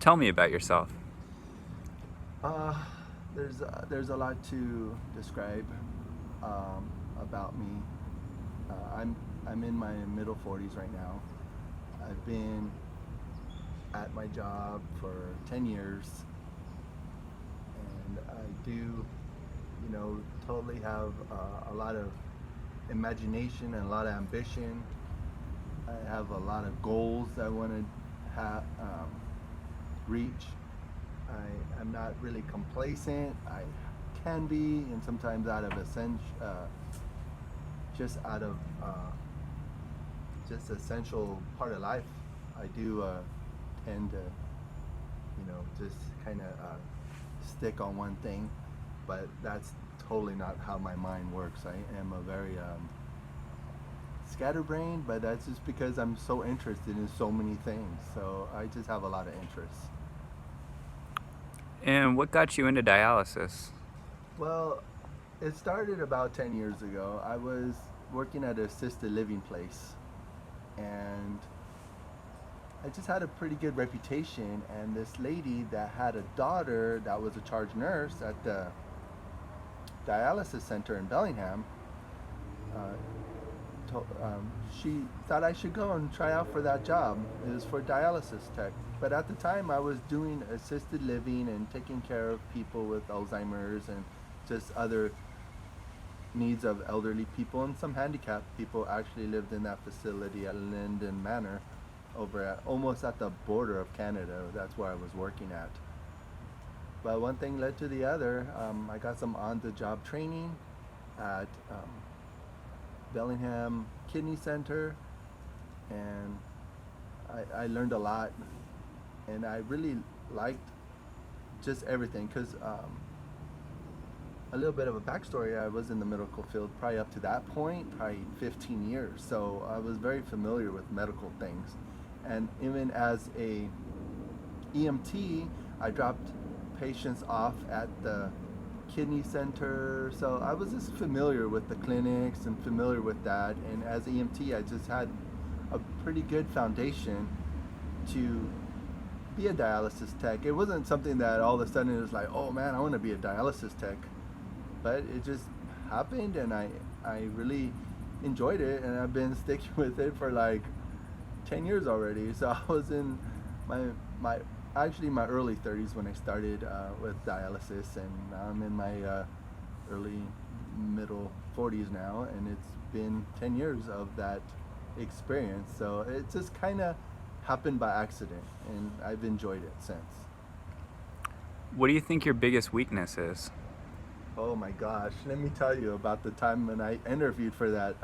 Tell me about yourself. Uh, there's a lot to describe about me. I'm in my middle 40s right now. I've been at my job for 10 years, and I do, totally have a lot of imagination and a lot of ambition. I have a lot of goals I want to reach. I'm not really complacent. I can be, and sometimes out of just out of just essential part of life, I do tend to, just kind of stick on one thing, but that's totally not how my mind works. I am a very scatterbrained, but that's just because I'm so interested in so many things. So I just have a lot of interests. And what got you into dialysis? Well, it started about 10 years ago. I was working at an assisted living place, and I just had a pretty good reputation. And this lady that had a daughter that was a charge nurse at the dialysis center in Bellingham, uh, she thought I should go and try out for that job. It was for dialysis tech. But at the time, I was doing assisted living and taking care of people with Alzheimer's and just other needs of elderly people, and some handicapped people actually lived in that facility at Linden Manor, over at almost at the border of Canada. That's where I was working at. But one thing led to the other. I got some on-the-job training at Bellingham Kidney Center, and I learned a lot, and I really liked just everything, because a little bit of a backstory, I was in the medical field probably up to that point, probably 15 years, so I was very familiar with medical things. And even as a EMT, I dropped patients off at the kidney center, so I was just familiar with the clinics and familiar with that. And as EMT, I just had a pretty good foundation to be a dialysis tech. It wasn't something that all of a sudden it was like, oh man, I want to be a dialysis tech, but it just happened, and I really enjoyed it, and I've been sticking with it for like 10 years already. So I was in my actually my early 30s when I started with dialysis, and now I'm in my early middle 40s now, and it's been 10 years of that experience. So it just kind of happened by accident, and I've enjoyed it since. What do you think your biggest weakness is? Oh my gosh, let me tell you about the time when I interviewed for that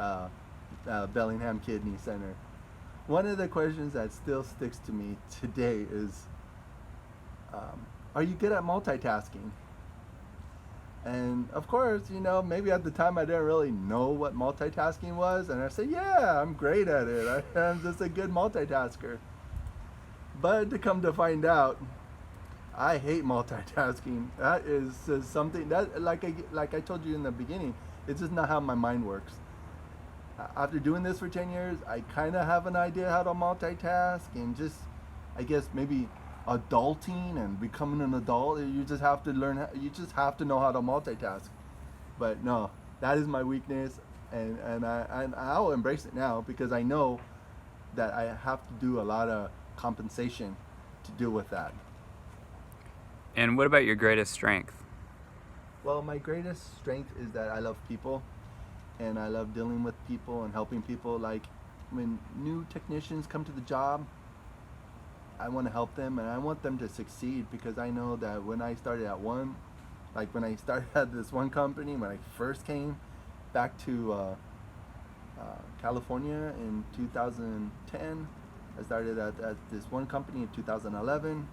Bellingham Kidney Center. One of the questions that still sticks to me today is, are you good at multitasking? And of course, maybe at the time I didn't really know what multitasking was, and I said, yeah, I'm great at it. I'm just a good multitasker. But to come to find out, I hate multitasking. That is just something that, like I told you in the beginning, it's just not how my mind works. After doing this for 10 years, I kind of have an idea how to multitask, and just, I guess, maybe adulting and becoming an adult, you just have to learn, you just have to know how to multitask. But no, that is my weakness, and I'll embrace it now, because I know that I have to do a lot of compensation to deal with that. And what about your greatest strength? Well, my greatest strength is that I love people, and I love dealing with people and helping people. Like, when new technicians come to the job, I want to help them, and I want them to succeed, because I know that when I started when I started at this one company, when I first came back to California in 2010, I started at this one company in 2011,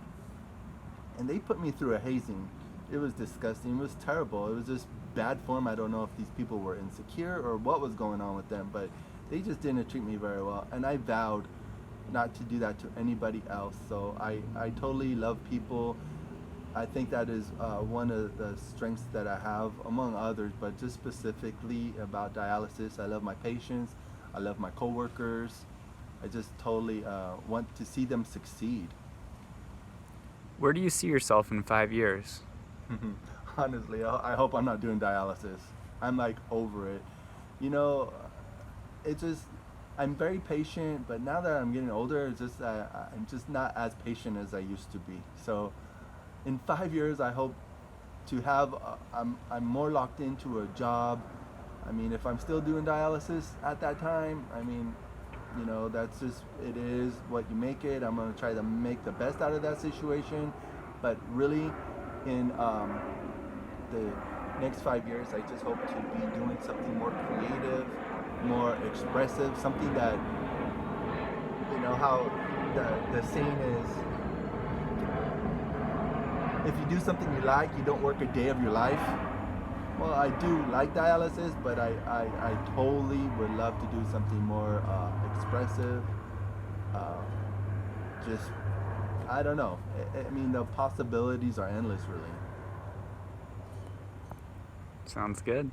and they put me through a hazing. It was disgusting. It was terrible. It was just bad form. I don't know if these people were insecure or what was going on with them, but they just didn't treat me very well, and I vowed not to do that to anybody else. So I totally love people. I think that is one of the strengths that I have, among others, but just specifically about dialysis. I love my patients. I love my coworkers. I just totally want to see them succeed. Where do you see yourself in 5 years? Honestly, I hope I'm not doing dialysis. I'm like over it. You know, it's just I'm very patient, but now that I'm getting older, it's just I'm just not as patient as I used to be. So, in 5 years, I hope to have I'm more locked into a job. I mean, if I'm still doing dialysis at that time, I mean, you know, that's just it is what you make it. I'm gonna try to make the best out of that situation, but really, in the next 5 years, I just hope to be doing something more creative, more expressive, something that, you know, how the saying is, if you do something you like, you don't work a day of your life. Well, I do like dialysis, but I totally would love to do something more expressive. Uh, just, I don't know. I mean, the possibilities are endless, really. Sounds good.